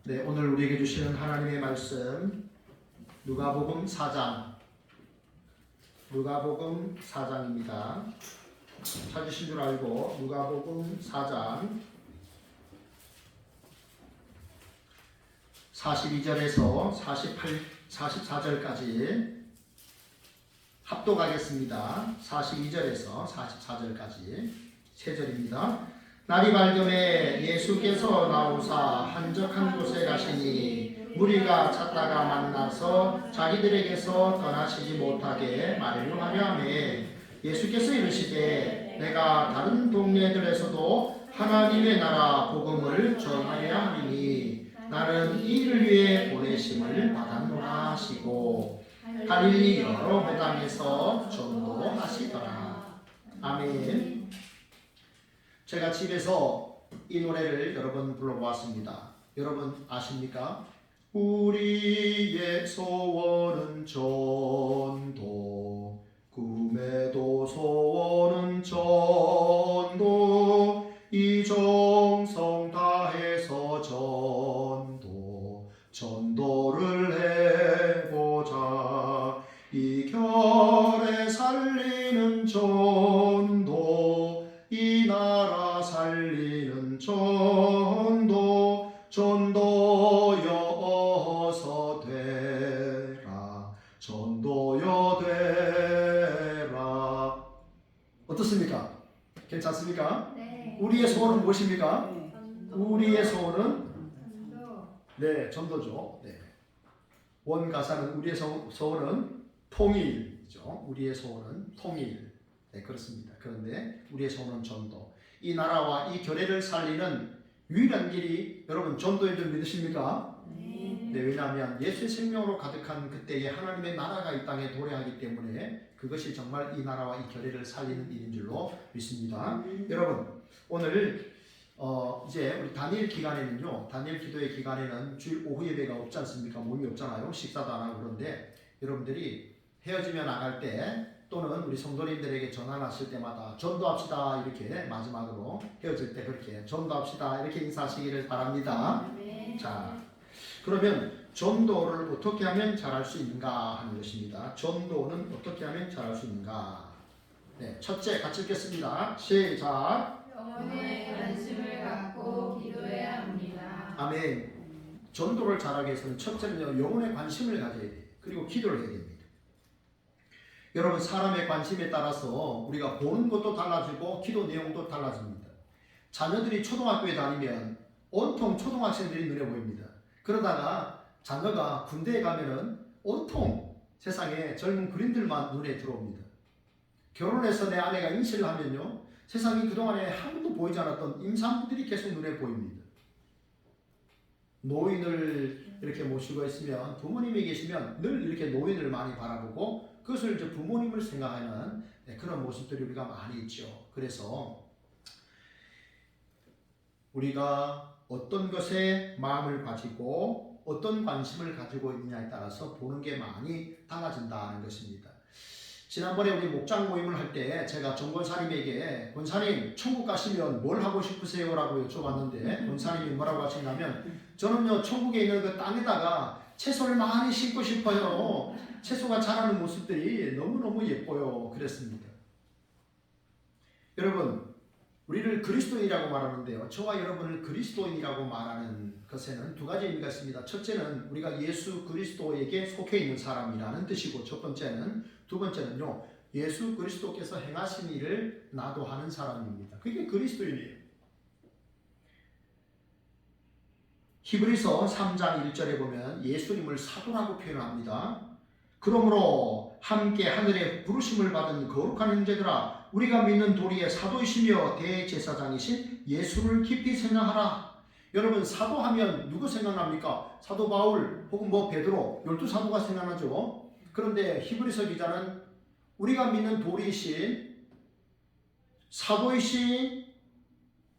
네, 오늘 우리에게 주시는 하나님의 말씀 누가복음 4장입니다. 찾으신 줄 알고 누가복음 4장 42절에서 44절까지 합독하겠습니다. 42절에서 44절까지 세 절입니다. 날이 밝음에 예수께서 나오사 한적한 곳에 가시니 무리가 찾다가 만나서 자기들에게서 떠나시지 못하게 말로 하려 하매 예수께서 이르시되 내가 다른 동네들에서도 하나님의 나라 복음을 전하여야 하리니 나는 이 일을 위해 보내심을 받았노라 하시고 갈릴리 여러 회당에서 전도하시더라. 아멘. 제가 집에서 이 노래를 여러 번 불러보았습니다. 여러분 아십니까? 우리의 소원은 전도, 꿈에도 소원은 전도, 이 정성 다해서 전도를 해보자. 이 결에 살리는 전도, 이 나라 살리는 전도여서 되라. 어떻습니까? 괜찮습니까? 네. 우리의 소원은 무엇입니까? 우리의 소원은 전도죠. 네. 원 가사는 우리의 소원은 통일이죠. 우리의 소원은 통일. 네, 그렇습니다. 그런데 우리의 소원은 전도. 이 나라와 이 교회를 살리는 유일한 길이 여러분 전도인 줄 믿으십니까? 네. 네, 왜냐하면 예수의 생명으로 가득한 그때에 하나님의 나라가 이 땅에 도래하기 때문에 그것이 정말 이 나라와 이 교회를 살리는 일인 줄로 믿습니다. 여러분 오늘 이제 우리 다니엘 기간에는요, 다니엘 기도의 기간에는 주일 오후 예배가 없지 않습니까? 모임이 없잖아요. 식사도 안 하고. 그런데 여러분들이 헤어지며 나갈 때 또는 우리 성도님들에게 전화하실 때마다 전도합시다 이렇게 마지막으로 헤어질 때 그렇게 전도합시다 이렇게 인사하시기를 바랍니다. 네. 자, 그러면 전도를 어떻게 하면 잘할 수 있는가 하는 것입니다. 전도는 어떻게 하면 잘할 수 있는가? 네, 첫째 같이 읽겠습니다. 시작. 영혼에 관심을 갖고 기도해야 합니다. 아멘. 전도를 잘하기 위해서는 첫째는요, 영혼에 관심을 가져야 돼요. 그리고 기도를 해야 됩니다. 여러분 사람의 관심에 따라서 우리가 보는 것도 달라지고 기도 내용도 달라집니다. 자녀들이 초등학교에 다니면 온통 초등학생들이 눈에 보입니다. 그러다가 자녀가 군대에 가면은 온통 세상에 젊은 그림들만 눈에 들어옵니다. 결혼해서 내 아내가 임신을 하면요, 세상이 그동안에 한 번도 보이지 않았던 임산부들이 계속 눈에 보입니다. 노인을 이렇게 모시고 있으면, 부모님이 계시면 늘 이렇게 노인을 많이 바라보고 그것을 이제 부모님을 생각하는 그런 모습들이 우리가 많이 있죠. 그래서 우리가 어떤 것에 마음을 가지고 어떤 관심을 가지고 있느냐에 따라서 보는 게 많이 달라진다는 것입니다. 지난번에 우리 목장 모임을 할 때 제가 정 권사님에게 권사님 천국 가시면 뭘 하고 싶으세요? 라고 여쭤봤는데 권사님이 뭐라고 하셨냐면 저는요 천국에 있는 그 땅에다가 채소를 많이 심고 싶어요. 채소가 자라는 모습들이 너무너무 예뻐요. 그랬습니다. 여러분 우리를 그리스도인이라고 말하는데요, 저와 여러분을 그리스도인이라고 말하는 것에는 두 가지 의미가 있습니다. 첫째는 우리가 예수 그리스도에게 속해 있는 사람이라는 뜻이고, 두 번째는요 예수 그리스도께서 행하신 일을 나도 하는 사람입니다. 그게 그리스도인이에요. 히브리서 3장 1절에 보면 예수님을 사도라고 표현합니다. 그러므로 함께 하늘의 부르심을 받은 거룩한 형제들아, 우리가 믿는 도리의 사도이시며 대제사장이신 예수를 깊이 생각하라. 여러분 사도하면 누구 생각납니까? 사도 바울 혹은 베드로 12사도가 생각나죠. 그런데 히브리서 기자는 우리가 믿는 도리이신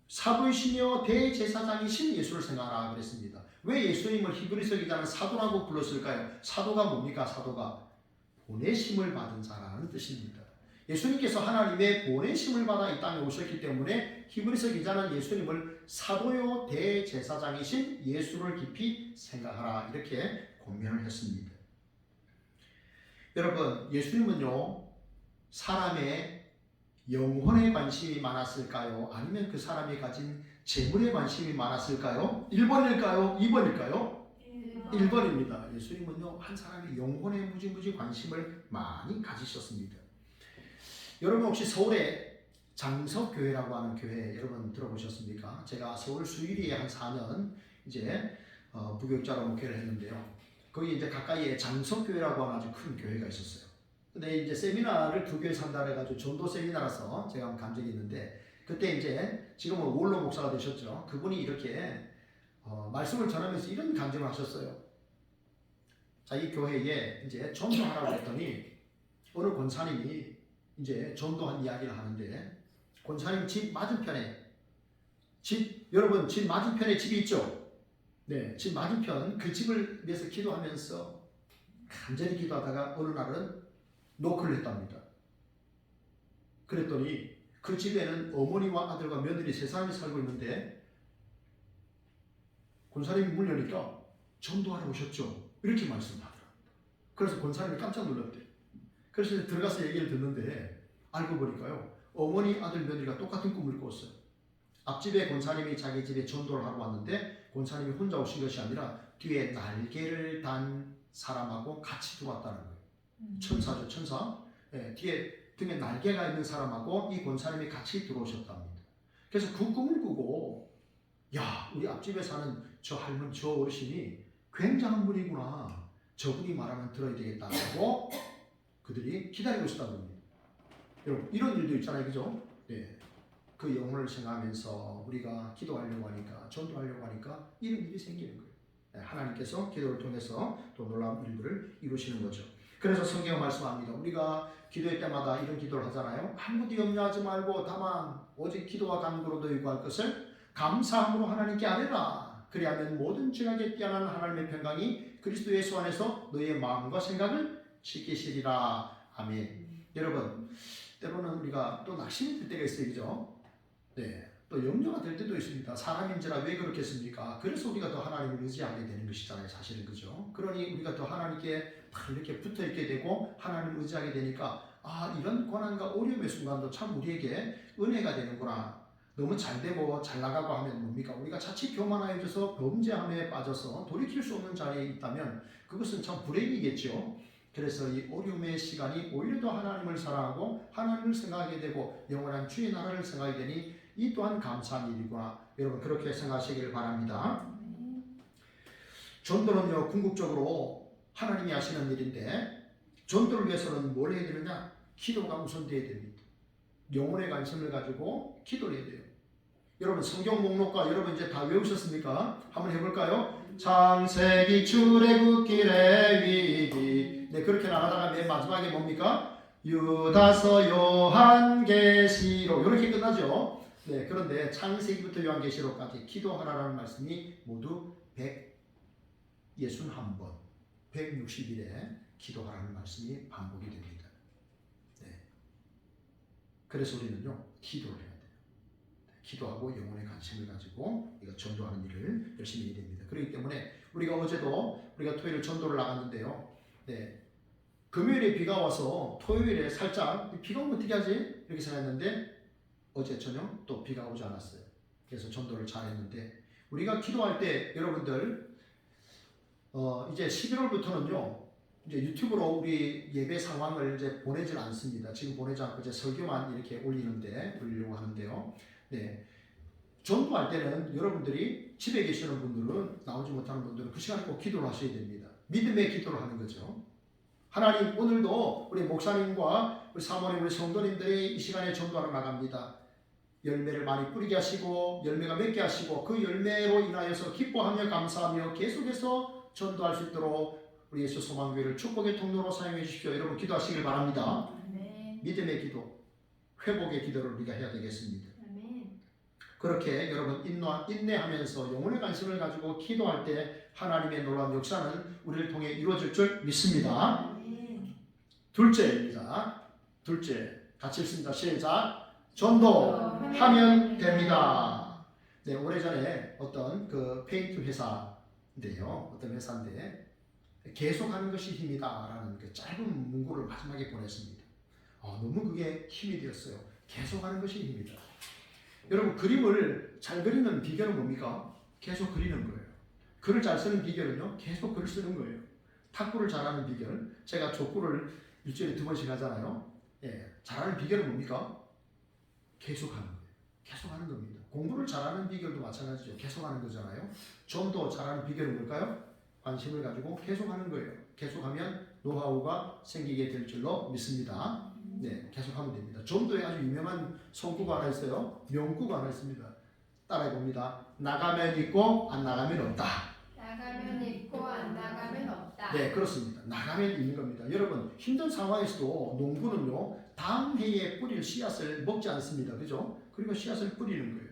사도이시며 대제사장이신 예수를 생각하라 그랬습니다. 왜 예수님을 히브리서 기자는 사도라고 불렀을까요? 사도가 뭡니까? 사도가 보내심을 받은 자라는 뜻입니다. 예수님께서 하나님의 보내심을 받아 이 땅에 오셨기 때문에 히브리서 기자는 예수님을 사도요 대제사장이신 예수를 깊이 생각하라 이렇게 권면을 했습니다. 여러분, 예수님은요 사람의 영혼에 관심이 많았을까요? 아니면 그 사람이 가진 재물에 관심이 많았을까요? 1번일까요? 2번일까요? 1번입니다. 예수님은요 한 사람의 영혼에 무지무지 관심을 많이 가지셨습니다. 여러분 혹시 서울에 장석교회라고 하는 교회 여러분 들어보셨습니까? 제가 서울 수유리에 한 4년 이제 부교육자로 목회를 했는데요. 거기 이제 가까이에 장석교회라고 하는 아주 큰 교회가 있었어요. 근데 이제 세미나를 두 교회 산다 해가지고 전도 세미나라서 제가 한번 간 적이 있는데 그때 이제 지금은 원로 목사가 되셨죠. 그분이 이렇게 말씀을 전하면서 이런 간증을 하셨어요. 자, 이 교회에 이제 전도하라고 했더니 어느 권사님이 이제 전도한 이야기를 하는데 권사님 집 맞은편에 여러분 집 맞은편에 집이 있죠? 네, 집 맞은편 그 집을 위해서 기도하면서 간절히 기도하다가 어느 날은 노크를 했답니다. 그랬더니 그 집에는 어머니와 아들과 며느리 세 사람이 살고 있는데 권사님이 문 여니까 전도하러 오셨죠? 이렇게 말씀하더랍니다. 그래서 권사님이 깜짝 놀랐대요. 그래서 들어가서 얘기를 듣는데 알고 보니까요 어머니 아들 며느리가 똑같은 꿈을 꿨어요. 앞집에 권사님이 자기 집에 전도를 하러 왔는데 권사님이 혼자 오신 것이 아니라 뒤에 날개를 단 사람하고 같이 들어왔다는 거예요. 천사죠, 천사. 네, 뒤에 등에 날개가 있는 사람하고 이 권사님이 같이 들어오셨답니다. 그래서 그 꿈을 꾸고 야, 우리 앞집에 사는 저 할머니, 저 어르신이 굉장한 분이구나. 저분이 말하면 들어야 되겠다고 그들이 기다리고 있었다고 합니다. 여러분, 이런 일도 있잖아요, 그죠? 네. 그 영혼을 생각하면서 우리가 기도하려고 하니까, 전도하려고 하니까 이런 일이 생기는 거예요. 네, 하나님께서 기도를 통해서 또 놀라운 일들을 이루시는 거죠. 그래서 성경 말씀합니다. 우리가 기도할 때마다 이런 기도를 하잖아요. 아무것도 염려하지 말고 다만 오직 기도와 간구로도 요구할 것을 감사함으로 하나님께 아뢰라. 그리하면 모든 지각에 뛰어난 하나님의 평강이 그리스도 예수 안에서 너의 마음과 생각을 지키시리라. 아멘. 여러분, 때로는 우리가 또 낙심이 들 때가 있어요, 그죠? 네, 또 염려가 될 때도 있습니다. 사람인지라 왜 그렇겠습니까? 그래서 우리가 더 하나님을 의지하게 되는 것이잖아요, 사실은, 그죠? 그러니 우리가 더 하나님께 이렇게 붙어 있게 되고 하나님을 의지하게 되니까 이런 고난과 어려움의 순간도 참 우리에게 은혜가 되는구나. 너무 잘 되고 잘 나가고 하면 뭡니까? 우리가 자칫 교만하여져서 범죄함에 빠져서 돌이킬 수 없는 자리에 있다면 그것은 참 불행이겠죠. 그래서 이 어려움의 시간이 오히려 더 하나님을 사랑하고 하나님을 생각하게 되고 영원한 주의 나라를 생각하게 되니 이 또한 감사한 일이구나. 여러분 그렇게 생각하시길 바랍니다. 전도는요 궁극적으로 하나님이 하시는 일인데 전도를 위해서는 뭘 해야 되느냐? 기도가 우선되어야 됩니다. 영혼의 관심을 가지고 기도를 해야 돼요. 여러분 성경 목록과 여러분 이제 다 외우셨습니까? 한번 해볼까요? 창세기 출애굽기래 위기. 네, 그렇게 나가다가 맨 마지막에 뭡니까? 유다서 요한계시록 이렇게 끝나죠. 네, 그런데 창세기부터 요한계시록까지 기도하라라는 말씀이 모두 161번 160일에 기도하라는 말씀이 반복이 됩니다. 네. 그래서 우리는요 기도를 해야 돼요. 기도하고 영혼의 관심을 가지고 우리가 전도하는 일을 열심히 해야 됩니다. 그렇기 때문에 우리가 어제도 우리가 토요일 전도를 나갔는데요. 네. 금요일에 비가 와서 토요일에 살짝 비가 오면 어떻게 하지? 이렇게 생각했는데 어제 저녁 또 비가 오지 않았어요. 그래서 전도를 잘했는데 우리가 기도할 때 여러분들 이제 11월부터는요. 이제 유튜브로 우리 예배 상황을 이제 보내질 않습니다. 지금 보내지 않고 이제 설교만 이렇게 올리려고 하는데요. 네. 전도할 때는 여러분들이 집에 계시는 분들은 나오지 못하는 분들은 그 시간에 꼭 기도를 하셔야 됩니다. 믿음의 기도를 하는 거죠. 하나님 오늘도 우리 목사님과 우리 사모님 우리 성도님들이 이 시간에 전도하러 나갑니다. 열매를 많이 뿌리게 하시고 열매가 맺게 하시고 그 열매로 인하여서 기뻐하며 감사하며 계속해서 전도할 수 있도록 우리 예수 소망교회를 축복의 통로로 사용해 주십시오. 여러분 기도하시길 바랍니다. 네. 믿음의 기도, 회복의 기도를 우리가 해야 되겠습니다. 네. 그렇게 여러분 인내하면서 영혼의 관심을 가지고 기도할 때 하나님의 놀라운 역사는 우리를 통해 이루어질 줄 믿습니다. 네. 둘째입니다. 둘째, 같이 읽습니다. 시작. 전도하면 됩니다. 네, 오래전에 어떤 그 페인트 회사인데요. 어떤 회사인데 계속하는 것이 힘이다라는 그 짧은 문구를 마지막에 보냈습니다. 너무 그게 힘이 되었어요. 계속하는 것이 힘이다. 여러분 그림을 잘 그리는 비결은 뭡니까? 계속 그리는 거예요. 글을 잘 쓰는 비결은요. 계속 글을 쓰는 거예요. 탁구를 잘하는 비결. 제가 족구를 일주일에 2번씩 하잖아요. 예, 잘하는 비결은 뭡니까? 계속하는 거예요. 계속하는 겁니다. 공부를 잘하는 비결도 마찬가지죠. 계속하는 거잖아요. 전도 잘하는 비결은 뭘까요? 관심을 가지고 계속하는 거예요. 계속하면 노하우가 생기게 될 줄로 믿습니다. 네, 계속하면 됩니다. 전도에 아주 유명한 성구가 하나 있어요. 명구가 하나 있습니다. 따라해 봅니다. 나가면 있고 안 나가면 없다. 나가면 있고 안 나가면 없다. 네, 그렇습니다. 나가면 있는 겁니다. 여러분 힘든 상황에서도 농부는요 다음 해에 뿌릴 씨앗을 먹지 않습니다. 그죠? 그리고 씨앗을 뿌리는 거예요.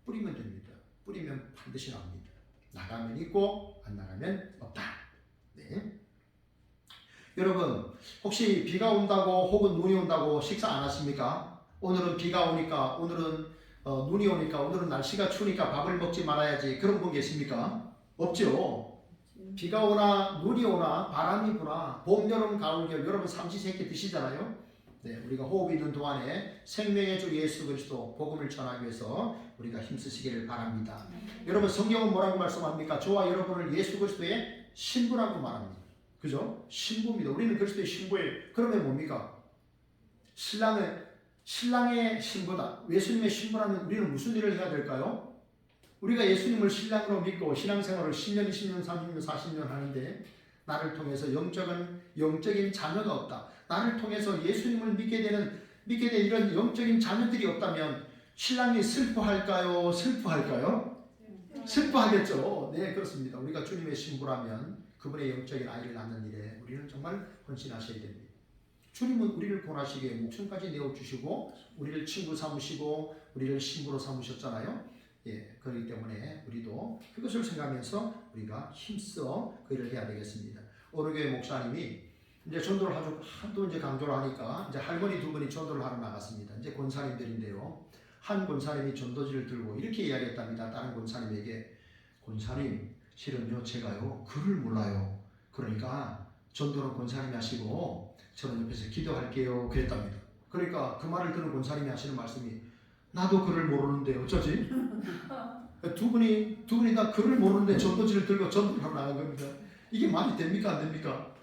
뿌리면 됩니다. 뿌리면 반드시 나옵니다. 나가면 있고 안 나가면 없다. 네. 여러분 혹시 비가 온다고 혹은 눈이 온다고 식사 안 하십니까? 오늘은 비가 오니까 오늘은 눈이 오니까 오늘은 날씨가 추우니까 밥을 먹지 말아야지 그런 분 계십니까? 없죠. 비가 오나 눈이 오나 바람이 부나 봄, 여름, 가을, 겨울 여러분 삼시세끼 드시잖아요. 네, 우리가 호흡이 있는 동안에 생명의 주 예수 그리스도 복음을 전하기 위해서 우리가 힘쓰시기를 바랍니다. 여러분 성경은 뭐라고 말씀합니까? 저와 여러분을 예수 그리스도의 신부라고 말합니다. 그죠? 신부입니다. 우리는 그리스도의 신부예요. 그러면 뭡니까? 신랑의 신부다. 예수님의 신부라면 우리는 무슨 일을 해야 될까요? 우리가 예수님을 신랑으로 믿고 신앙생활을 10년, 20년, 30년, 40년 하는데 나를 통해서 영적인 자녀가 없다. 나를 통해서 예수님을 믿게 된 이런 영적인 자녀들이 없다면 신랑이 슬퍼할까요? 슬퍼할까요? 슬퍼하겠죠. 네, 그렇습니다. 우리가 주님의 신부라면 그분의 영적인 아이를 낳는 일에 우리는 정말 헌신하셔야 됩니다. 주님은 우리를 권하시기에 목숨까지 내어주시고 우리를 친구 삼으시고 우리를 신부로 삼으셨잖아요. 예, 그렇기 때문에 우리도 그것을 생각하면서 우리가 힘써 그 일을 해야 되겠습니다. 어느 교회 목사님이 이제 전도를 하도 이제 강조를 하니까 이제 할머니 2분이 전도를 하러 나갔습니다. 이제 권사님들인데요. 한 권사님이 전도지를 들고 이렇게 이야기했답니다. 다른 권사님에게 권사님 실은요 제가요 글을 몰라요. 그러니까 전도는 권사님이 하시고 저는 옆에서 기도할게요 그랬답니다. 그러니까 그 말을 들은 권사님이 하시는 말씀이 나도 글을 모르는데 어쩌지? 두 분이 다 글을 모르는데 전도지를 들고 전도를 하러 나간 겁니다. 이게 말이 됩니까 안 됩니까?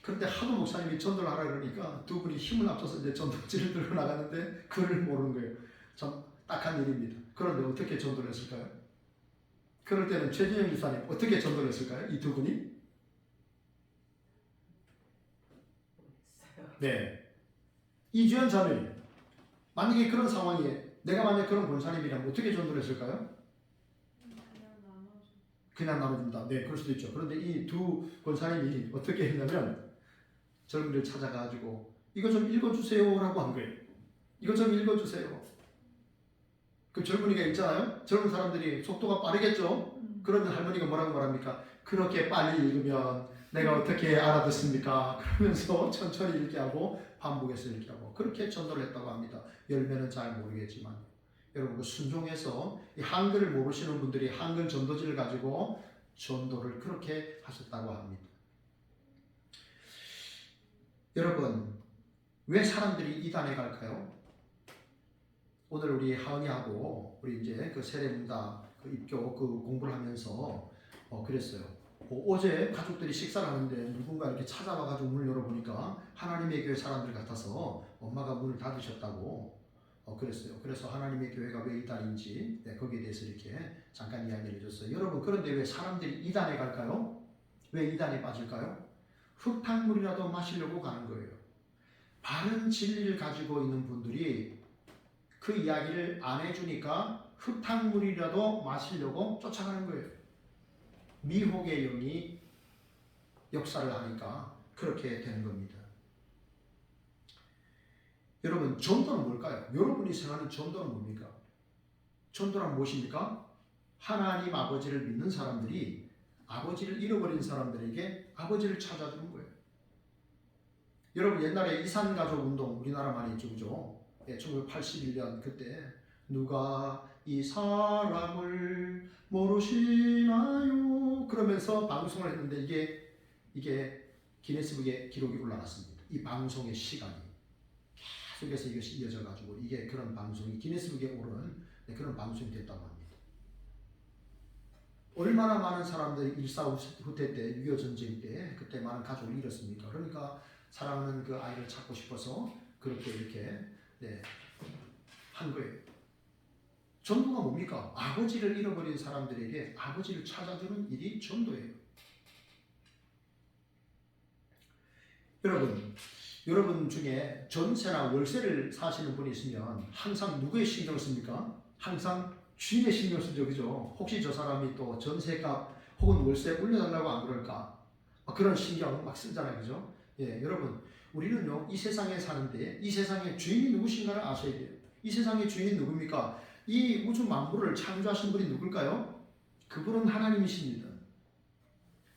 그런데 하도 목사님이 전도를 하라 그러니까 두 분이 힘을 합쳐서 이제 전도지를 들고 나가는데 글을 모르는 거예요. 참 딱한 일입니다. 그런데 어떻게 전도를 했을까요? 그럴 때는 최진영 집사님 어떻게 전도를 했을까요? 이 두 분이? 네. 이주연 자매 만약에 그런 상황에 내가 만약 그런 권사님이라면 어떻게 전도를 했을까요? 그냥 나눠준다. 네, 그럴 수도 있죠. 그런데 이 두 권사님이 어떻게 했냐면 젊은이를 찾아가지고 이거 좀 읽어주세요라고 한 거예요. 이거 좀 읽어주세요. 그 젊은이가 읽잖아요. 젊은 사람들이 속도가 빠르겠죠. 그러면 할머니가 뭐라고 말합니까? 그렇게 빨리 읽으면 내가 어떻게 알아듣습니까? 그러면서 천천히 읽게 하고 반복해서 읽게 하고 그렇게 전도를 했다고 합니다. 열매는 잘 모르겠지만 여러분 그 순종해서 이 한글을 모르시는 분들이 한글 전도지를 가지고 전도를 그렇게 하셨다고 합니다. 여러분 왜 사람들이 이단에 갈까요? 오늘 우리 하은이하고 우리 이제 그 세례문답 그 입교 그 공부를 하면서 그랬어요. 어제 가족들이 식사를 하는데 누군가 이렇게 찾아와가지고 문을 열어보니까 하나님의 교회 사람들 같아서 엄마가 문을 닫으셨다고 그랬어요. 그래서 하나님의 교회가 왜 이단인지 거기에 대해서 이렇게 잠깐 이야기를 해줬어요. 여러분 그런데 왜 사람들이 이단에 갈까요? 왜 이단에 빠질까요? 흙탕물이라도 마시려고 가는 거예요. 바른 진리를 가지고 있는 분들이 그 이야기를 안 해주니까 흙탕물이라도 마시려고 쫓아가는 거예요. 미혹의 영이 역사를 하니까 그렇게 되는 겁니다. 여러분 전도는 뭘까요? 여러분이 생각하는 전도는 뭡니까? 전도란 무엇입니까? 하나님 아버지를 믿는 사람들이 아버지를 잃어버린 사람들에게 아버지를 찾아주는 거예요. 여러분 옛날에 이산가족 운동 우리나라 많이 있죠, 그죠? 예, 1981년 그때 누가 이 사람을 모르시나요? 그러면서 방송을 했는데 이게 기네스북에 기록이 올라갔습니다. 이 방송의 시간이 계속해서 이것이 이어져 가지고 이게 그런 방송이 기네스북에 오른 그런 방송이 됐다고 합니다. 얼마나 많은 사람들이 1.4 후퇴 때, 6.25 전쟁 때 그때 많은 가족을 잃었습니까? 그러니까 사랑하는 그 아이를 찾고 싶어서 그렇게 이렇게 한 거예요. 전도가 뭡니까? 아버지를 잃어버린 사람들에게 아버지를 찾아주는 일이 전도예요. 여러분 중에 전세나 월세를 사시는 분이 있으면 항상 누구의 신경을 씁니까? 항상 주인의 신경 쓰죠, 그죠? 혹시 저 사람이 또 전세값 혹은 월세 올려달라고 안 그럴까? 그런 신경 막 쓰잖아요, 그죠? 예, 여러분, 우리는요 이 세상에 사는데 이 세상의 주인이 누구신가를 아셔야 돼요. 이 세상의 주인이 누굽니까? 이 우주 만물을 창조하신 분이 누굴까요? 그분은 하나님이십니다.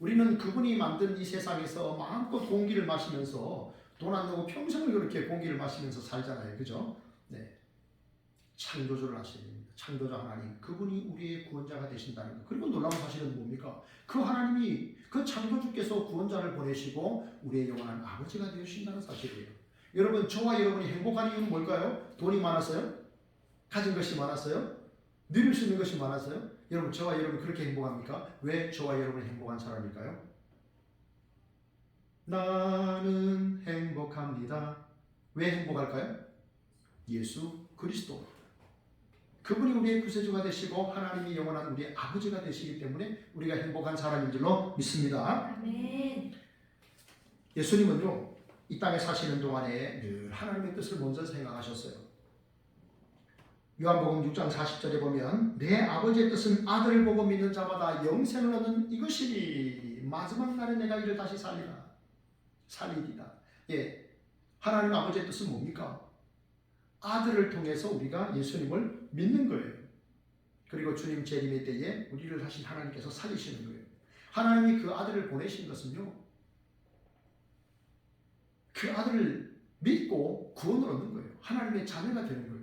우리는 그분이 만든 이 세상에서 마음껏 공기를 마시면서 돈 안 내고 평생을 그렇게 공기를 마시면서 살잖아요, 그죠? 네, 창조주를 아셔야 됩니다. 창조자 하나님, 그분이 우리의 구원자가 되신다는 것. 그리고 놀라운 사실은 뭡니까? 그 하나님이 그 창조주께서 구원자를 보내시고 우리의 영원한 아버지가 되신다는 사실이에요. 여러분, 저와 여러분이 행복한 이유는 뭘까요? 돈이 많았어요? 가진 것이 많았어요? 누릴 수 있는 것이 많았어요? 여러분, 저와 여러분 그렇게 행복합니까? 왜 저와 여러분이 행복한 사람일까요? 나는 행복합니다. 왜 행복할까요? 예수 그리스도. 그분이 우리의 구세주가 되시고 하나님이 영원한 우리의 아버지가 되시기 때문에 우리가 행복한 사람인 줄로 믿습니다. 아멘. 예수님은요, 이 땅에 사시는 동안에 늘 하나님의 뜻을 먼저 생각하셨어요. 요한복음 6장 40절에 보면 내 아버지의 뜻은 아들을 보고 믿는 자마다 영생을 얻는 이것이니 마지막 날에 내가 이를 다시 살리리라. 예, 하나님 아버지의 뜻은 뭡니까? 아들을 통해서 우리가 예수님을 믿는 거예요. 그리고 주님 재림의 때에 우리를 다시 하나님께서 살리시는 거예요. 하나님이 그 아들을 보내신 것은요, 그 아들을 믿고 구원을 얻는 거예요. 하나님의 자녀가 되는 거예요.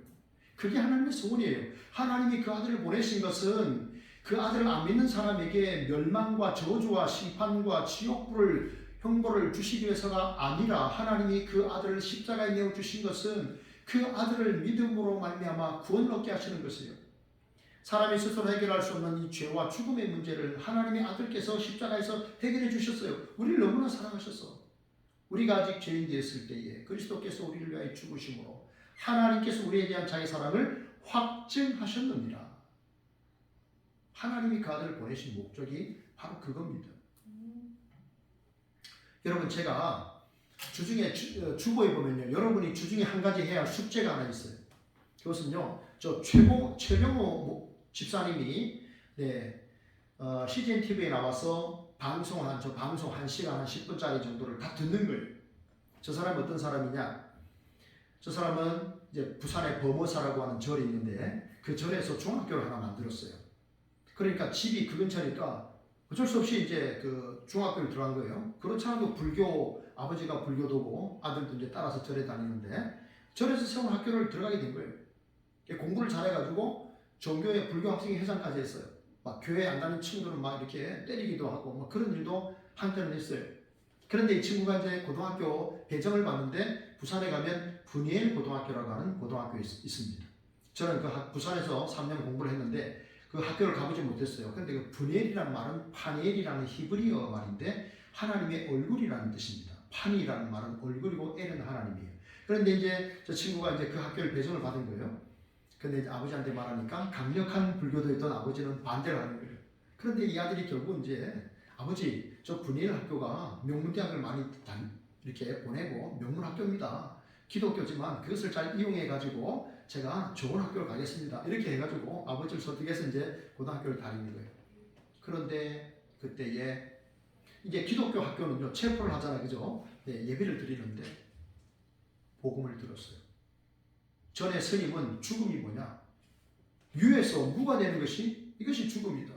그게 하나님의 소원이에요. 하나님이 그 아들을 보내신 것은 그 아들을 안 믿는 사람에게 멸망과 저주와 심판과 지옥불을 형벌을 주시기 위해서가 아니라 하나님이 그 아들을 십자가에 내어 주신 것은 그 아들을 믿음으로 말미암아 구원을 얻게 하시는 것이에요. 사람이 스스로 해결할 수 없는 이 죄와 죽음의 문제를 하나님의 아들께서 십자가에서 해결해 주셨어요. 우리를 너무나 사랑하셔서 우리가 아직 죄인 되었을 때에 그리스도께서 우리를 위하여 죽으심으로 하나님께서 우리에 대한 자기 사랑을 확증하셨느니라. 하나님이 그 아들을 보내신 목적이 바로 그겁니다. 여러분, 제가 주중에 주보에 보면요, 여러분이 주중에 한 가지 해야 할 숙제가 하나 있어요. 그것은요, 저 최경호 집사님이 CGN TV에 나와서 방송 1시간 한 10분짜리 정도를 다 듣는 거예요. 저 사람은 어떤 사람이냐? 저 사람은 이제 부산의 범어사라고 하는 절이 있는데 그 절에서 중학교를 하나 만들었어요. 그러니까 집이 그 근처니까 어쩔 수 없이 이제 그 중학교를 들어간 거예요. 그렇지 않아도 아버지가 불교도고 아들도 이제 따라서 절에 다니는데 절에서 세운 학교를 들어가게 된 거예요. 공부를 잘해가지고 전교회 불교 학생회 회장까지 했어요. 막 교회 안 다니는 친구들은 막 이렇게 때리기도 하고 막 그런 일도 한때는 했어요. 그런데 이 친구가 이제 고등학교 배정을 받는데 부산에 가면 분이엘 고등학교라고 하는 고등학교에 있습니다. 저는 그 부산에서 3년 공부를 했는데 그 학교를 가보지 못했어요. 그런데 그 분이엘이라는 말은 파니엘이라는 히브리어 말인데 하나님의 얼굴이라는 뜻입니다. 파니라는 말은 얼굴이고 엘은 하나님이에요. 그런데 이제 저 친구가 이제 그 학교를 배정을 받은 거예요. 근데 이제 아버지한테 말하니까 강력한 불교도였던 아버지는 반대를 하는 거예요. 그런데 이 아들이 결국 이제 아버지, 저 분이엘 학교가 명문대학을 많이 이렇게 보내고 명문학교입니다. 기독교지만 그것을 잘 이용해가지고 제가 좋은 학교를 가겠습니다. 이렇게 해가지고 아버지를 설득해서 이제 고등학교를 다니는 거예요. 그런데 그때에 이제 기독교 학교는요, 체포를 하잖아요. 그죠? 예배를 드리는데 복음을 들었어요. 전에 스님은 죽음이 뭐냐? 유에서 무가 되는 것이 이것이 죽음이다.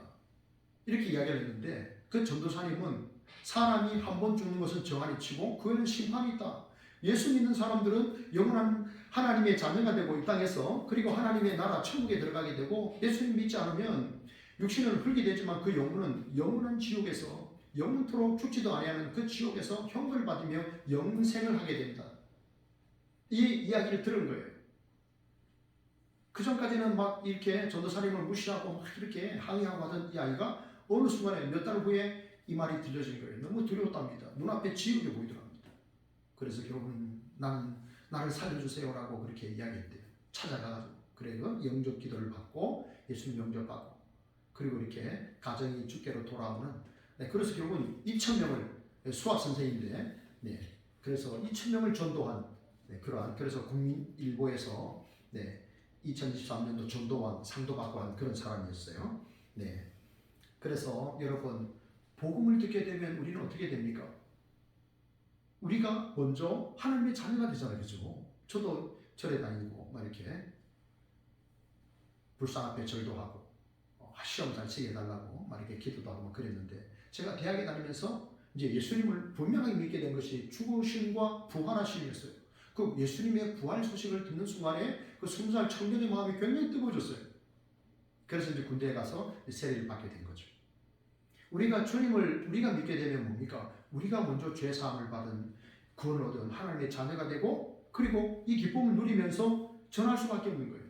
이렇게 이야기를 했는데 그 전도사님은 사람이 한 번 죽는 것은 정한이 치고 그에는 심판이 있다. 예수 믿는 사람들은 영원한 하나님의 자녀가 되고 이 땅에서 그리고 하나님의 나라 천국에 들어가게 되고 예수님 믿지 않으면 육신은 흙이 되지만 그 영혼은 영원한 지옥에서 영원토록 죽지도 아니하는 그 지옥에서 형벌을 받으며 영생을 하게 된다. 이 이야기를 들은 거예요. 그 전까지는 막 이렇게 전도사님을 무시하고 막 이렇게 항의하고 하던 이 아이가 어느 순간에 몇 달 후에 이 말이 들려진 거예요. 너무 두려웠답니다. 눈앞에 지옥이 보이더랍니다. 그래서 결국은 나를 살려주세요라고 그렇게 이야기했대요. 찾아가가지고 그래서 영접 기도를 받고 예수님 영접받고 그리고 이렇게 가정이 주께로 돌아오는 그래서 결국은 2,000명을 수학 선생인데 그래서 2,000명을 전도한 그러한 그래서 국민일보에서 2023년도 전도왕 상도 받고 한 그런 사람이었어요. 그래서 여러분 복음을 듣게 되면 우리는 어떻게 됩니까? 우리가 먼저 하나님의 자녀가 되잖아요. 그죠? 저도 절에 다니고 막 이렇게 불상 앞에 절도 하고 시험 잘 치게 해달라고 막 이렇게 기도도 하고 막 그랬는데 제가 대학에 다니면서 이제 예수님을 분명하게 믿게 된 것이 죽으심과 부활하심이었어요. 그 예수님의 부활 소식을 듣는 순간에 그 20살 청년의 마음이 굉장히 뜨거워졌어요. 그래서 이제 군대에 가서 세례를 받게 된 거죠. 우리가 주님을 우리가 믿게 되면 뭡니까? 우리가 먼저 죄 사함을 받은 구원을 얻은 하나님의 자녀가 되고 그리고 이 기쁨을 누리면서 전할 수밖에 없는 거예요.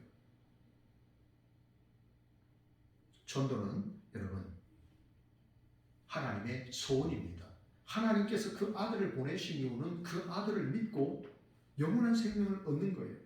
전도는 여러분 하나님의 소원입니다. 하나님께서 그 아들을 보내신 이유는 그 아들을 믿고 영원한 생명을 얻는 거예요.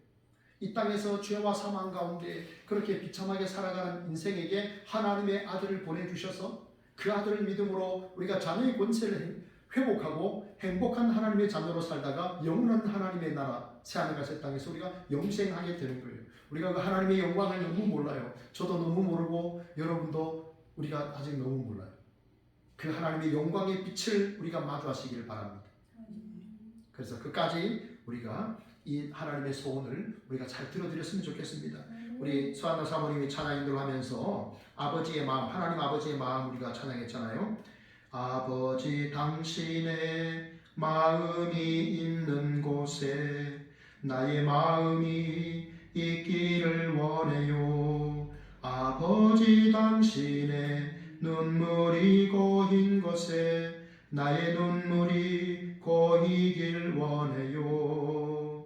이 땅에서 죄와 사망 가운데 그렇게 비참하게 살아가는 인생에게 하나님의 아들을 보내주셔서 그 아들을 믿음으로 우리가 자녀의 권세를 회복하고 행복한 하나님의 자녀로 살다가 영원한 하나님의 나라 새하늘과 땅에서 우리가 영생하게 되는 거예요. 우리가 그 하나님의 영광을 너무 몰라요. 저도 너무 모르고 여러분도 우리가 아직 너무 몰라요. 그 하나님의 영광의 빛을 우리가 마주하시기를 바랍니다. 그래서 끝까지 우리가 이 하나님의 소원을 우리가 잘 들어드렸으면 좋겠습니다. 우리 수완나 사모님이 찬양 인도를 하면서 아버지의 마음, 하나님 아버지의 마음 우리가 찬양했잖아요. 아버지 당신의 마음이 있는 곳에 나의 마음이 있기를 원해요. 아버지 당신의 눈물이 고인 곳에 나의 눈물이 고이길 원해요.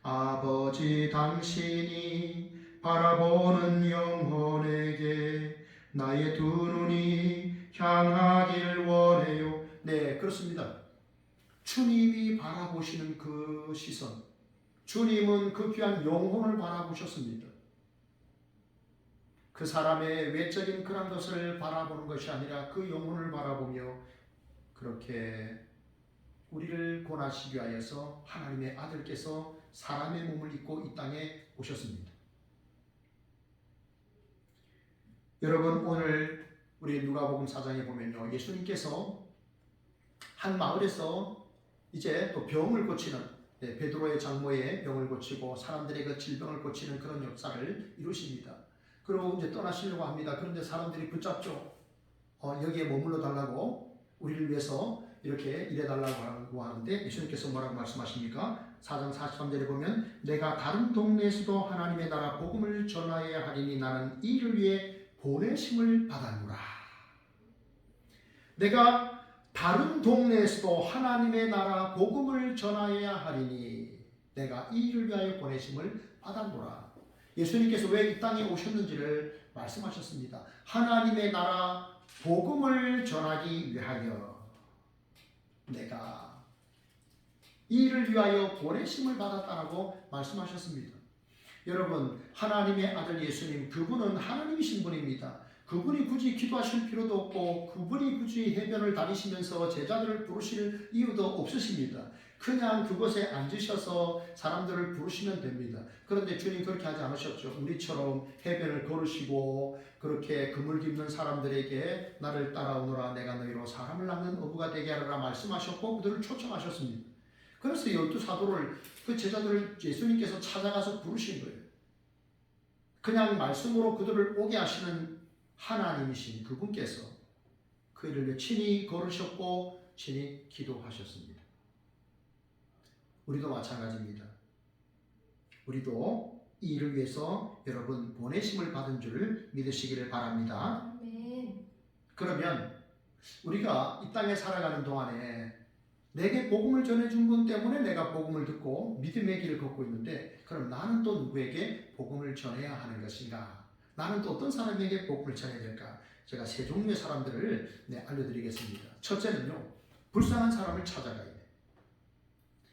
아버지 당신이 바라보는 영혼에게 나의 두 눈이 향하길 원해요. 네, 그렇습니다. 주님이 바라보시는 그 시선, 주님은 그 귀한 영혼을 바라보셨습니다. 그 사람의 외적인 그런 것을 바라보는 것이 아니라 그 영혼을 바라보며 그렇게 우리를 구원하시기 위하여서 하나님의 아들께서 사람의 몸을 입고 이 땅에 오셨습니다. 여러분 오늘 우리 누가복음 4장에 보면요, 예수님께서 한 마을에서 이제 또 병을 고치는 베드로의 장모의 병을 고치고 사람들의 그 질병을 고치는 그런 역사를 이루십니다. 그리고 이제 떠나시려고 합니다. 그런데 사람들이 붙잡죠. 여기에 머물러 달라고 우리를 위해서 이렇게 일해달라고 하는데 예수님께서 뭐라고 말씀하십니까? 4장 43절에 보면 내가 다른 동네에서도 하나님의 나라 복음을 전하여야 하리니 나는 이 일을 위해 보내심을 받았노라. 내가 다른 동네에서도 하나님의 나라 복음을 전하여야 하리니 내가 이 일을 위하여 보내심을 받았노라. 예수님께서 왜 이 땅에 오셨는지를 말씀하셨습니다. 하나님의 나라 복음을 전하기 위하여 내가 이 일을 위하여 보내심을 받았다라고 말씀하셨습니다. 여러분 하나님의 아들 예수님 그분은 하나님이신 분입니다. 그분이 굳이 기도하실 필요도 없고 그분이 굳이 해변을 다니시면서 제자들을 부르실 이유도 없으십니다. 그냥 그곳에 앉으셔서 사람들을 부르시면 됩니다. 그런데 주님 그렇게 하지 않으셨죠. 우리처럼 해변을 걸으시고 그렇게 그물 깁는 사람들에게 나를 따라오너라 내가 너희로 사람을 낳는 어부가 되게 하리라 말씀하셨고 그들을 초청하셨습니다. 그래서 12사도를 그 제자들을 예수님께서 찾아가서 부르신 거예요. 그냥 말씀으로 그들을 오게 하시는 하나님이신 그분께서 그 일을 친히 걸으셨고 친히 기도하셨습니다. 우리도 마찬가지입니다. 우리도 이 일을 위해서 여러분 보내심을 받은 줄 믿으시기를 바랍니다. 아멘. 그러면 우리가 이 땅에 살아가는 동안에 내게 복음을 전해준 분 때문에 내가 복음을 듣고 믿음의 길을 걷고 있는데, 그럼 나는 또 누구에게 복음을 전해야 하는 것인가? 나는 또 어떤 사람에게 복음을 전해야 될까? 제가 세 종류의 사람들을 알려드리겠습니다. 첫째는요, 불쌍한 사람을 찾아가야 돼.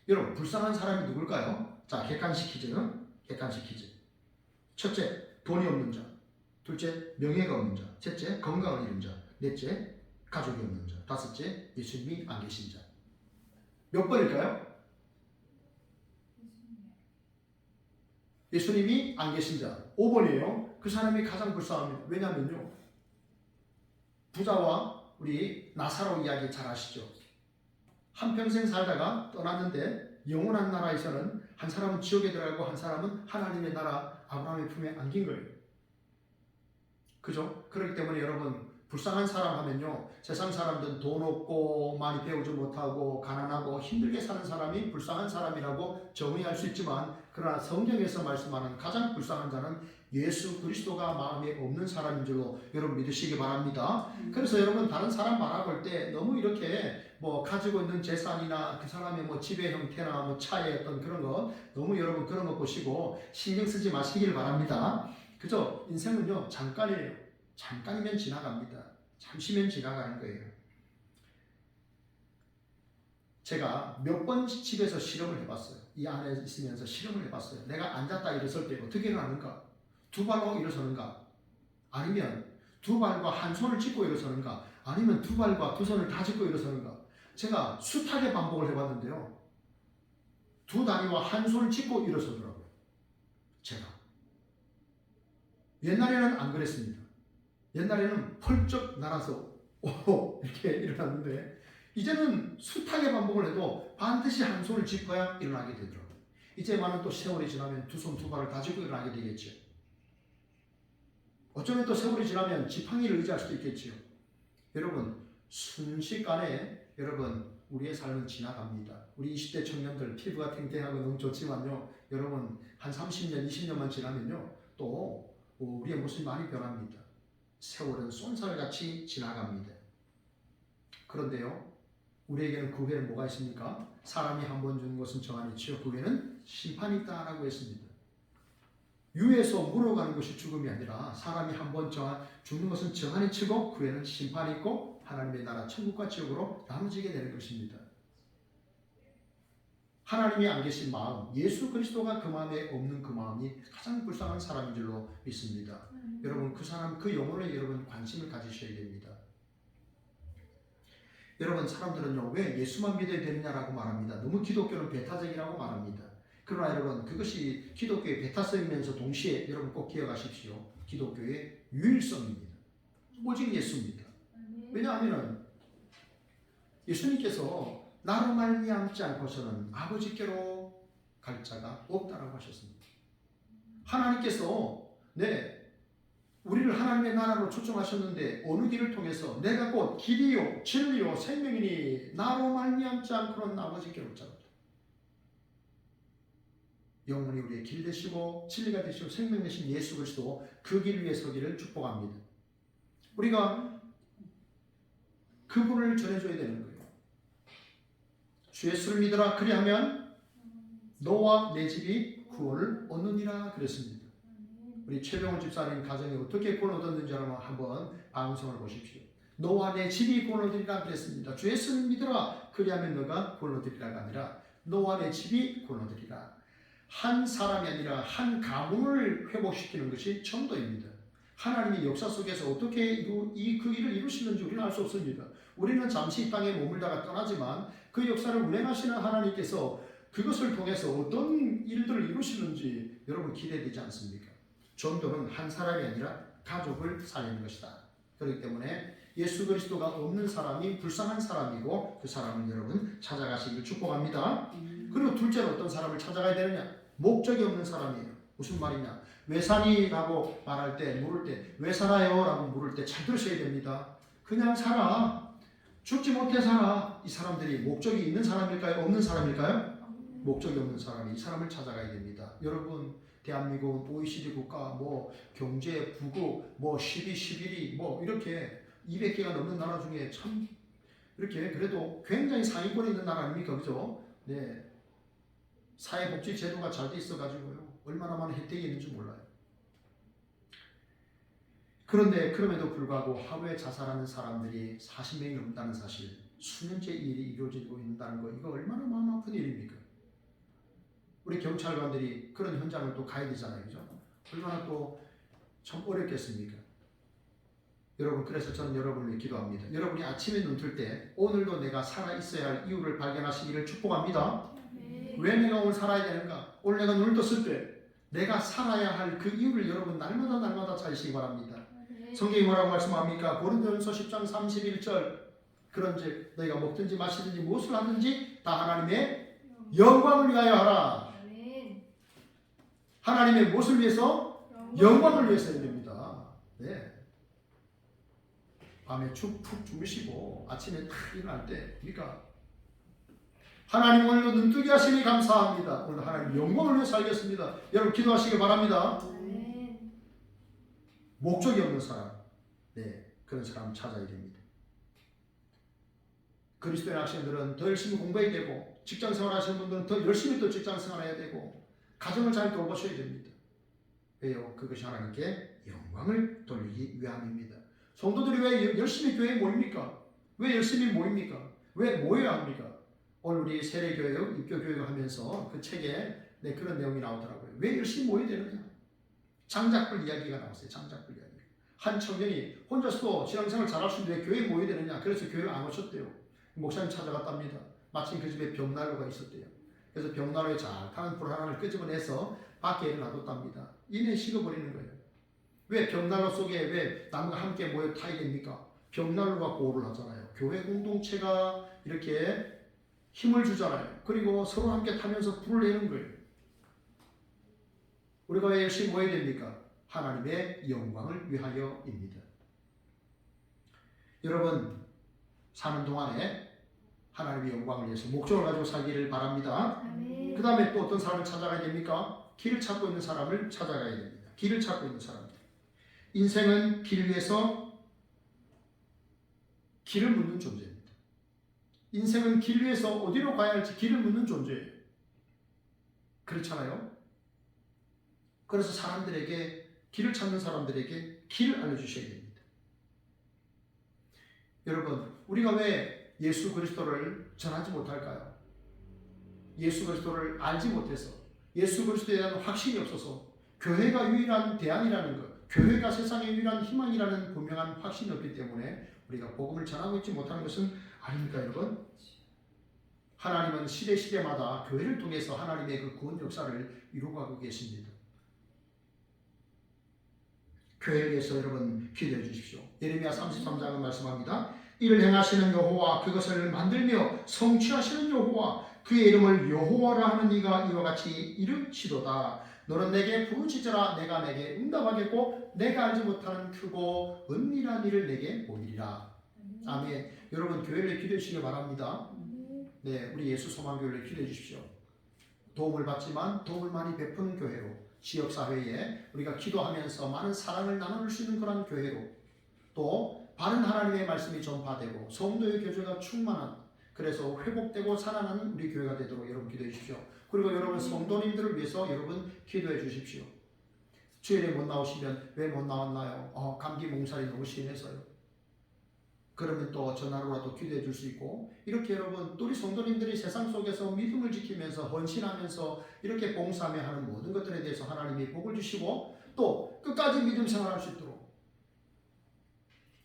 여러분, 불쌍한 사람이 누굴까요? 자, 객관식 퀴즈. 첫째, 돈이 없는 자. 둘째, 명예가 없는 자. 셋째, 건강을 잃은 자. 넷째, 가족이 없는 자. 다섯째, 예수님이 안 계신 자. 몇 번일까요? 예수님이 안 계신 자 5번이에요. 그 사람이 가장 불쌍합니다. 왜냐면요, 부자와 우리 나사로 이야기 잘 아시죠? 한평생 살다가 떠났는데 영원한 나라에서는 한 사람은 지옥에 들어가고 한 사람은 하나님의 나라 아브라함의 품에 안긴 거예요. 그죠? 그렇기 때문에 여러분, 불쌍한 사람 하면요, 세상 사람들은 돈 없고 많이 배우지 못하고 가난하고 힘들게 사는 사람이 불쌍한 사람이라고 정의할 수 있지만, 그러나 성경에서 말씀하는 가장 불쌍한 자는 예수 그리스도가 마음에 없는 사람인 줄로 여러분 믿으시기 바랍니다. 그래서 여러분, 다른 사람 바라볼 때 너무 이렇게 뭐 가지고 있는 재산이나 그 사람의 뭐 집의 형태나 뭐 차의 어떤 그런 거, 너무 여러분 그런 거 보시고 신경 쓰지 마시길 바랍니다. 그죠? 인생은요, 잠깐이에요. 잠깐이면 지나갑니다. 잠시면 지나가는 거예요. 제가 몇 번 집에서 실험을 해봤어요. 이 안에 있으면서 실험을 해봤어요. 내가 앉았다 일어설 때 어떻게 일어나는가? 두 발로 일어서는가? 아니면 두 발과 한 손을 짚고 일어서는가? 아니면 두 발과 두 손을 다 짚고 일어서는가? 제가 숱하게 반복을 해봤는데요, 두 다리와 한 손을 짚고 일어서더라고요. 제가 옛날에는 안 그랬습니다. 옛날에는 펄쩍 날아서 이렇게 일어났는데, 이제는 숱하게 반복을 해도 반드시 한 손을 짚어야 일어나게 되더라고요. 이제만은 또 세월이 지나면 두 손 두 발을 다 짚고 일어나게 되겠죠. 어쩌면 또 세월이 지나면 지팡이를 의지할 수도 있겠지요. 여러분, 순식간에 여러분 우리의 삶은 지나갑니다. 우리 20대 청년들 피부가 탱탱하고 너무 좋지만요, 여러분 한 30년, 20년만 지나면요, 또 우리의 모습이 많이 변합니다. 세월은 쏜살같이 지나갑니다. 그런데요, 우리에게는 그 후에는 뭐가 있습니까? 사람이 한 번 주는 것은 정한이치요, 그 후에는 심판이 있다라고 했습니다. 유에서 물어가는 것이 죽음이 아니라 사람이 한 번 죽는 것은 정한이치고 그 후에는 심판이 있고 하나님의 나라 천국과 지옥으로 나눠지게 되는 것입니다. 하나님이 안 계신 마음, 예수 그리스도가 그 마음에 없는 그 마음이 가장 불쌍한 사람인 줄로 믿습니다. 여러분, 그 사람, 그 영혼에 여러분 관심을 가지셔야 됩니다. 여러분, 사람들은요, 왜 예수만 믿어야 되느냐라고 말합니다. 너무 기독교는 배타적이라고 말합니다. 그러나 여러분, 그것이 기독교의 배타성이면서 동시에 여러분 꼭 기억하십시오. 기독교의 유일성입니다. 오직 예수입니다. 왜냐하면 예수님께서 나로 말미암지 않고서는 아버지께로 갈 자가 없다라고 하셨습니다. 하나님께서 우리를 하나님의 나라로 초청하셨는데 어느 길을 통해서 내가 곧 길이요 진리요 생명이니 나로 말미암지 않고는 아버지께로 올 자가 없다. 영원히 우리의 길 되시고 진리가 되시고 생명 되신 예수 그리스도, 그 길 위에 서기를 축복합니다. 우리가 그분을 전해줘야 되는 거예요. 주 예수를 믿으라, 그리하면 너와 내 집이 구원을 얻느니라 그랬습니다. 우리 최병훈 집사님 가정이 어떻게 구원 얻었는지 한번 방송을 보십시오. 너와 내 집이 구원 얻으리라 그랬습니다. 주 예수를 믿으라, 그리하면 너가 구원 얻으리라가 아니라 너와 내 집이 구원 얻으리라. 한 사람이 아니라 한 가문을 회복시키는 것이 전도입니다. 하나님이 역사 속에서 어떻게 그 일을 이루시는지 우리는 알 수 없습니다. 우리는 잠시 이 땅에 머물다가 떠나지만 그 역사를 운행하시는 하나님께서 그것을 통해서 어떤 일들을 이루시는지 여러분 기대되지 않습니까? 전도는 한 사람이 아니라 가족을 살리는 것이다. 그렇기 때문에 예수 그리스도가 없는 사람이 불쌍한 사람이고, 그 사람은 여러분 찾아가시길 축복합니다. 그리고 둘째로 어떤 사람을 찾아가야 되느냐? 목적이 없는 사람이에요. 무슨 말이냐? 왜 사니라고 말할 때, 물을 때 왜 살아요? 라고 물을 때 잘 들으셔야 됩니다. 그냥 살아. 죽지 못해 살아. 이 사람들이 목적이 있는 사람일까요? 없는 사람일까요? 목적이 없는 사람이 이 사람을 찾아가야 됩니다. 여러분 대한민국은 OECD 국가 뭐 경제 부국 뭐 12, 11위 뭐 이렇게 200개가 넘는 나라 중에 참 이렇게 그래도 굉장히 상위권에 있는 나라 아닙니까? 그죠? 네. 사회복지 제도가 잘 돼 있어가지고요. 얼마나 많은 혜택이 있는지 몰라요. 그런데 그럼에도 불구하고 하루에 자살하는 사람들이 40명이 넘는다는 사실, 수년째 이 일이 이루어지고 있다는 거, 이거 얼마나 마음 아픈 일입니까? 우리 경찰관들이 그런 현장을 또 가야 되잖아요. 그죠? 얼마나 또 참 어렵겠습니까? 여러분, 그래서 저는 여러분을 위해 기도합니다. 여러분이 아침에 눈 뜰 때 오늘도 내가 살아있어야 할 이유를 발견하시기를 축복합니다. 왜 내가 오늘 살아야 되는가? 오늘 내가 눈을 떴을 때 내가 살아야 할 그 이유를 여러분 날마다 찾으시기 바랍니다. 성경이 뭐라고 말씀합니까? 고린도전서 10장 31절 그런즉 너희가 먹든지 마시든지 무엇을 하든지 다 하나님의 영광을 위하여 하라. 하나님의 무엇을 위해서? 영광을 위해서 해야 됩니다. 네. 밤에 푹 주무시고 아침에 탁 일어날 때 그러니까 하나님 오늘도 눈뜨게 하시니 감사합니다. 오늘 하나님 영광을 위해 살겠습니다. 여러분 기도하시기 바랍니다. 목적이 없는 사람, 네, 그런 사람 찾아야 됩니다. 그리스도의 학생들은 더 열심히 공부해야 되고 직장생활 하시는 분들은 더 열심히 또 직장생활 해야 되고 가정을 잘 돌보셔야 됩니다. 왜요? 그것이 하나님께 영광을 돌리기 위함입니다. 성도들이 왜 열심히 교회에 모입니까? 왜 열심히 모입니까? 왜 모여야 합니까? 오늘 우리 세례교육, 입교교육을 하면서 그 책에 네, 그런 내용이 나오더라고요. 왜 열심히 모여야 되느냐? 장작불 이야기가 나왔어요. 장작불 이야기. 한 청년이 혼자서도 신앙생활 잘할 수 있는데 왜 교회에 모여야 되느냐? 그래서 교회를 안 오셨대요. 목사님 찾아갔답니다. 마침 그 집에 벽난로가 있었대요. 그래서 벽난로에 잘 타는 불 하나를 끄집어내서 밖에 놔뒀답니다. 이내 식어버리는 거예요. 왜 벽난로 속에 왜 나무가 함께 모여 타야 됩니까? 벽난로가 보호를 하잖아요. 교회 공동체가 이렇게 힘을 주잖아요. 그리고 서로 함께 타면서 불을 내는 거예요. 우리가 왜 열심히 모여야 됩니까? 하나님의 영광을 위하여입니다. 여러분 사는 동안에 하나님의 영광을 위해서 목적을 가지고 살기를 바랍니다. 그 다음에 또 어떤 사람을 찾아가야 됩니까? 길을 찾고 있는 사람을 찾아가야 됩니다. 길을 찾고 있는 사람들. 인생은 길 위에서 길을 묻는 존재입니다. 인생은 길 위에서 어디로 가야 할지 길을 묻는 존재예요. 그렇잖아요? 그래서 사람들에게 길을 찾는 사람들에게 길을 알려주셔야 됩니다. 여러분 우리가 왜 예수 그리스도를 전하지 못할까요? 예수 그리스도를 알지 못해서 예수 그리스도에 대한 확신이 없어서 교회가 유일한 대안이라는 것, 교회가 세상의 유일한 희망이라는 분명한 확신이 없기 때문에 우리가 복음을 전하고 있지 못하는 것은 아닙니까 여러분? 하나님은 시대마다 교회를 통해서 하나님의 그 구원 역사를 이루어가고 계십니다. 교회에 대해서 여러분 기도해 주십시오. 예레미야 33장은 말씀합니다. 이를 행하시는 여호와 그것을 만들며 성취하시는 여호와 그의 이름을 여호와라 하는 이가 이와 같이 이르시도다. 너는 내게 부르짖으라 내가 내게 응답하겠고 내가 알지 못하는 크고 은밀한 일을 내게 보이리라. 아멘. 여러분 교회를 기도해 주시기 바랍니다. 네, 우리 예수 소망교회를 기도해 주십시오. 도움을 받지만 도움을 많이 베푸는 교회로, 지역사회에 우리가 기도하면서 많은 사랑을 나눌 수 있는 그런 교회로, 또 바른 하나님의 말씀이 전파되고 성도의 교제가 충만한, 그래서 회복되고 살아나는 우리 교회가 되도록 여러분 기도해 주십시오. 그리고 여러분 성도님들을 위해서 여러분 기도해 주십시오. 주일에 못 나오시면 왜 못 나왔나요? 감기 몸살이 너무 심해서요. 그러면 또 전화로라도 기도해 줄 수 있고, 이렇게 여러분 우리 성도님들이 세상 속에서 믿음을 지키면서 헌신하면서 이렇게 봉사하며 하는 모든 것들에 대해서 하나님이 복을 주시고 또 끝까지 믿음 생활할 수 있도록,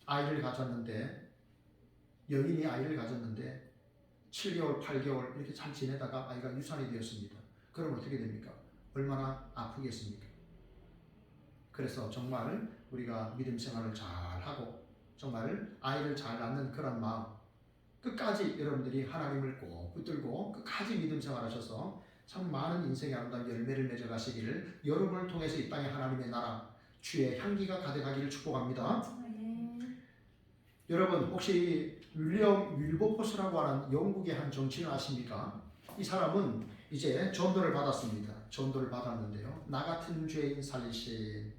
아이를 가졌는데, 여인이 아이를 가졌는데 7개월, 8개월 이렇게 잘 지내다가 아이가 유산이 되었습니다. 그럼 어떻게 됩니까? 얼마나 아프겠습니까? 그래서 정말 우리가 믿음 생활을 잘 하고 정말 아이를 잘 낳는 그런 마음, 끝까지 여러분들이 하나님을 꼭 붙들고 끝까지 믿음 생활하셔서 참 많은 인생의 아름다운 열매를 맺어가시기를, 여러분을 통해서 이 땅에 하나님의 나라 주의 향기가 가득하기를 축복합니다. 여러분 혹시 윌리엄 윌버포스라고 하는 영국의 한 정치인 아십니까? 이 사람은 이제 전도를 받았습니다. 전도를 받았는데요. 나 같은 죄인 살리신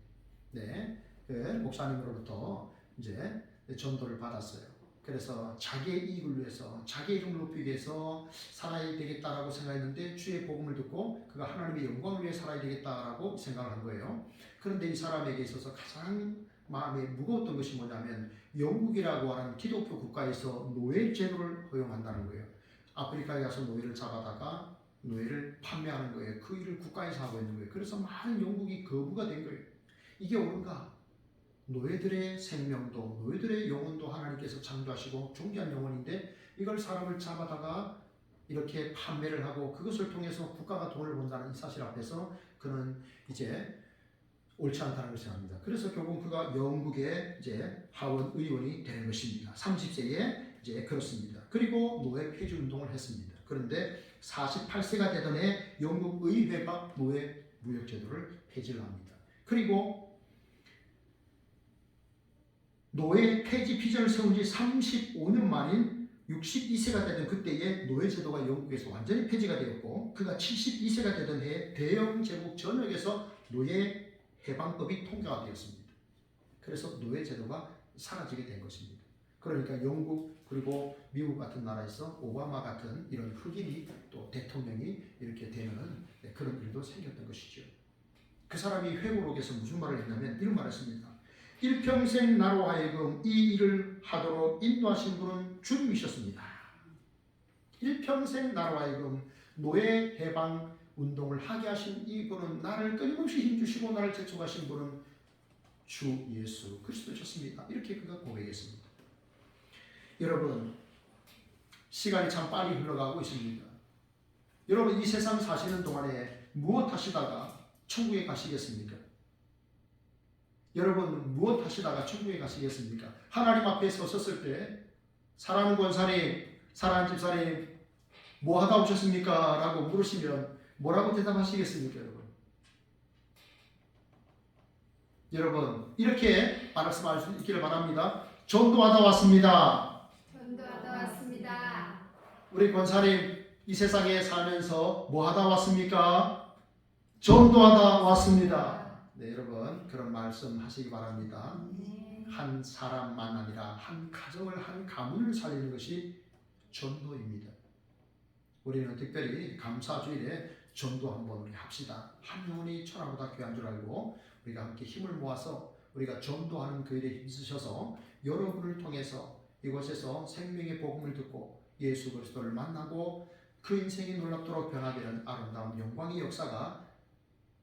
그 목사님으로부터 이제 전도를 받았어요. 그래서 자기의 이익을 위해서 자기의 이름을 높이기 위해서 살아야 되겠다라고 생각했는데 주의 복음을 듣고 그가 하나님의 영광을 위해 살아야 되겠다라고 생각을 한 거예요. 그런데 이 사람에게 있어서 가장 마음에 무거웠던 것이 뭐냐면 영국이라고 하는 기독교 국가에서 노예 제도를 허용한다는 거예요. 아프리카에 가서 노예를 잡아다가 노예를 판매하는 거예요. 그 일을 국가에서 하고 있는 거예요. 그래서 많은 영국이 거부가 된 거예요. 이게 옳은가? 노예들의 생명도 노예들의 영혼도 하나님께서 창조하시고 존귀한 영혼인데 이걸 사람을 잡아다가 이렇게 판매를 하고 그것을 통해서 국가가 돈을 번다는 이 사실 앞에서 그는 이제 옳지 않다는 것을 생각합니다. 그래서 결국 그가 영국의 이제 하원 의원이 되는 것입니다. 30세에 이제 그렇습니다. 그리고 노예 폐지 운동을 했습니다. 그런데 48세가 되던 해 영국 의회가 노예 무역 제도를 폐지를 합니다. 그리고 노예 폐지 비전을 세운 지 35년 만인 62세가 되던 그때에 노예 제도가 영국에서 완전히 폐지가 되었고 그가 72세가 되던 해에 대영 제국 전역에서 노예 해방법이 통과가 되었습니다. 그래서 노예 제도가 사라지게 된 것입니다. 그러니까 영국 그리고 미국 같은 나라에서 오바마 같은 이런 흑인이 또 대통령이 이렇게 되는 그런 일도 생겼던 것이죠. 그 사람이 회고록에서 무슨 말을 했냐면 이런 말을 했습니다. 일평생 나로 하여금 이 일을 하도록 인도하신 분은 주님이셨습니다. 일평생 나로 하여금 노예 해방 운동을 하게 하신 이분은 나를 끊임없이 힘주시고 나를 제촉하신 분은 주 예수 그리스도셨습니다. 이렇게 그가 고백했습니다. 여러분 시간이 참 빨리 흘러가고 있습니다. 여러분 이 세상 사시는 동안에 무엇 하시다가 천국에 가시겠습니까? 여러분 무엇 하시다가 천국에 가시겠습니까? 하나님 앞에 섰을 때 사랑하는 권사님, 사랑하는 집사님 뭐 하다 오셨습니까? 라고 물으시면 뭐라고 대답하시겠습니까? 여러분 이렇게 말씀할 수 있기를 바랍니다. 전도하다 왔습니다. 전도하다 왔습니다. 우리 권사님 이 세상에 살면서 뭐 하다 왔습니까? 전도하다 왔습니다. 네, 여러분 그런 말씀 하시기 바랍니다. 한 사람만 아니라 한 가정을 한 가문을 살리는 것이 전도입니다. 우리는 특별히 감사주일에 전도 한번 우리 합시다. 한 영혼이 천하보다 귀한 줄 알고 우리가 함께 힘을 모아서 우리가 전도하는 그 일에 힘쓰셔서 여러분을 통해서 이곳에서 생명의 복음을 듣고 예수 그리스도를 만나고 그 인생이 놀랍도록 변화되는 아름다운 영광의 역사가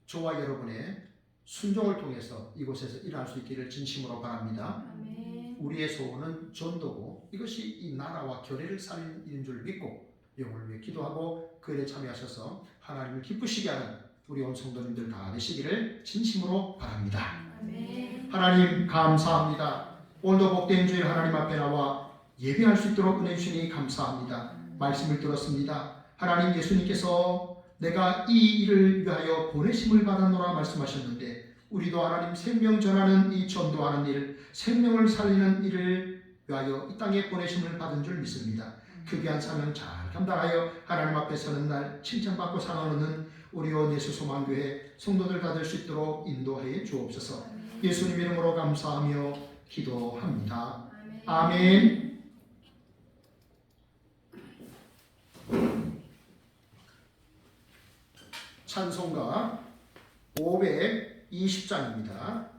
저와 여러분의 순종을 통해서 이곳에서 일어날 수 있기를 진심으로 바랍니다. 아멘. 우리의 소원은 전도고 이것이 이 나라와 교회를 살리는 일인 줄 믿고 영혼을 위해 기도하고 그 일에 참여하셔서 하나님을 기쁘시게 하는 우리 온 성도님들 다 되시기를 진심으로 바랍니다. 아멘. 하나님 감사합니다. 오늘도 복된 주일 하나님 앞에 나와 예배할 수 있도록 은혜 주시니 감사합니다. 말씀을 들었습니다. 하나님 예수님께서 내가 이 일을 위하여 보내심을 받았노라 말씀하셨는데 우리도 하나님 생명 전하는 이 전도하는 일, 생명을 살리는 일을 위하여 이 땅에 보내심을 받은 줄 믿습니다. 그 귀한 사명 잘 감당하여 하나님 앞에 서는 날 칭찬받고 상하는 우리 온 예수 소망교회 성도들 다 될 수 있도록 인도하여 주옵소서. 예수님 이름으로 감사하며 기도합니다. 아멘. 찬송가 520장입니다.